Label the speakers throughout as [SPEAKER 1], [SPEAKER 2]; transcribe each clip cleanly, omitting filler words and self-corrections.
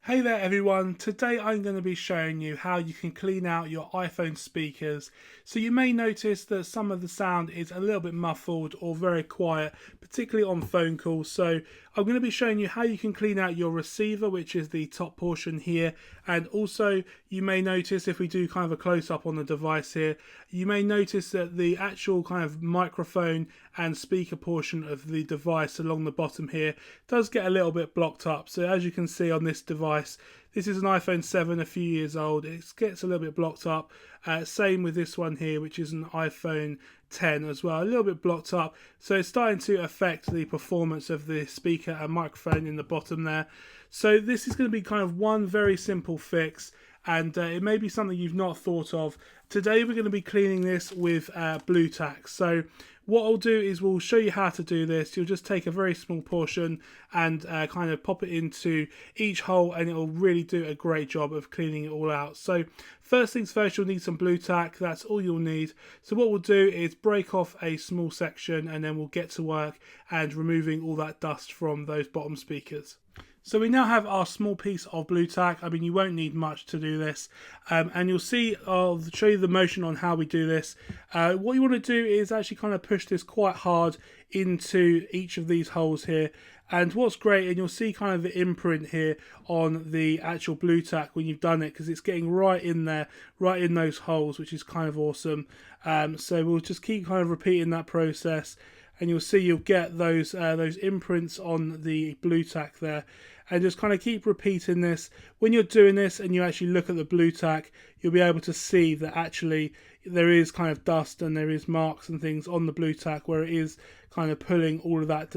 [SPEAKER 1] Hey there everyone, today I'm going to be showing you how you can clean out your iPhone speakers. So you may notice that some of the sound is a little bit muffled or very quiet, particularly on phone calls. So I'm going to be showing you how you can clean out your receiver, which is the top portion here. And also you may notice, if we do kind of a close-up on the device here, you may notice that the actual kind of microphone and speaker portion of the device along the bottom here does get a little bit blocked up. So as you can see on this device, this is an iPhone 7, a few years old. It gets a little bit blocked up. Same with this one here, which is an iPhone 10 as well, a little bit blocked up. So it's starting to affect the performance of the speaker and microphone in the bottom there. So this is going to be kind of one very simple fix, and it may be something you've not thought of. Today we're going to be cleaning this with blue tack. So what I'll do is we'll show you how to do this. You'll just take a very small portion and kind of pop it into each hole, and it'll really do a great job of cleaning it all out. So first things first, you'll need some blue tack. That's all you'll need. So what we'll do is break off a small section, and then we'll get to work and removing all that dust from those bottom speakers. So we now have our small piece of blue tack. I mean, you won't need much to do this. And you'll see, I'll show you the motion on how we do this. What you want to do is actually kind of push this quite hard into each of these holes here. And what's great, and you'll see kind of the imprint here on the actual blue tack when you've done it, because it's getting right in there, right in those holes, which is kind of awesome. So we'll just keep kind of repeating that process, and you'll see you'll get those imprints on the blue tack there. And just kind of keep repeating this. When you're doing this and you actually look at the blue tack, you'll be able to see that actually there is kind of dust and there is marks and things on the blue tack where it is kind of pulling all of that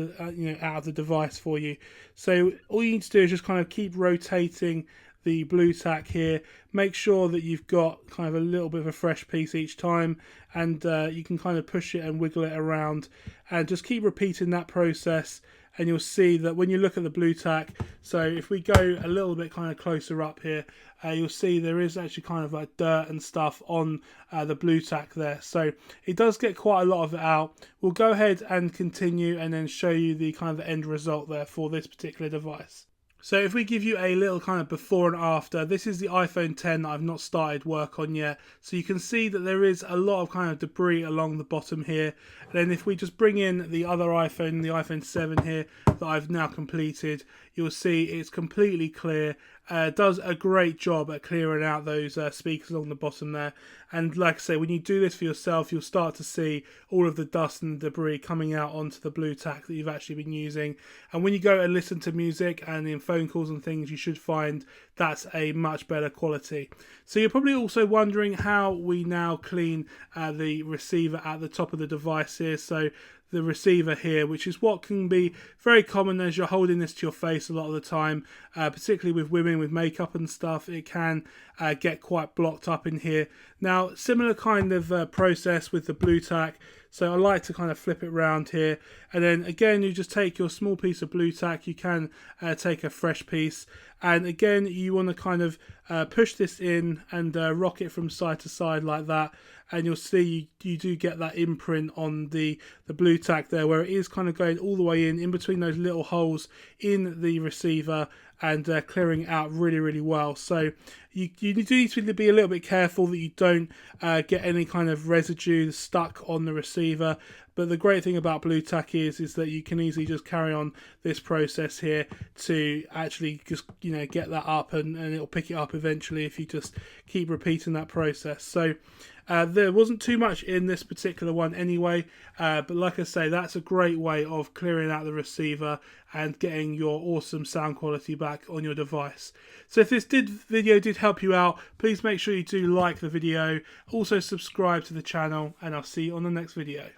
[SPEAKER 1] out of the device for you. So all you need to do is just kind of keep rotating the blue tack here. Make sure that you've got kind of a little bit of a fresh piece each time, and you can kind of push it and wiggle it around, and just keep repeating that process. And you'll see that when you look at the blue tack, so if we go a little bit kind of closer up here, you'll see there is actually kind of like dirt and stuff on the blue tack there. So it does get quite a lot of it out. We'll go ahead and continue and then show you the kind of end result there for this particular device. So if we give you a little kind of before and after, this is the iPhone 10 that I've not started work on yet. So you can see that there is a lot of kind of debris along the bottom here. And then if we just bring in the other iPhone, the iPhone 7 here, that I've now completed, you'll see it's completely clear. Does a great job at clearing out those speakers along the bottom there. And like I say, when you do this for yourself, you'll start to see all of the dust and debris coming out onto the blue tack that you've actually been using. And when you go and listen to music and in phone calls and things, you should find that's a much better quality. So you're probably also wondering how we now clean the receiver at the top of the device here. So the receiver here, which is what can be very common as you're holding this to your face a lot of the time, particularly with women with makeup and stuff. It can get quite blocked up in here. Now, similar kind of process with the blue tack. So I like to kind of flip it around here, and then again you just take your small piece of blue tack. You can take a fresh piece, and again you want to kind of push this in and rock it from side to side like that, and you'll see you do get that imprint on the blue tack there, where it is kind of going all the way in between those little holes in the receiver, and clearing it out really well. So you do need to be a little bit careful that you don't get any kind of residue stuck on the receiver. But the great thing about blue tack is that you can easily just carry on this process here to actually just get that up, and it'll pick it up eventually if you just keep repeating that process. So there wasn't too much in this particular one anyway, but like I say, that's a great way of clearing out the receiver and getting your awesome sound quality back on your device. So if this video did help you out, please make sure you do like the video, also subscribe to the channel, and I'll see you on the next video.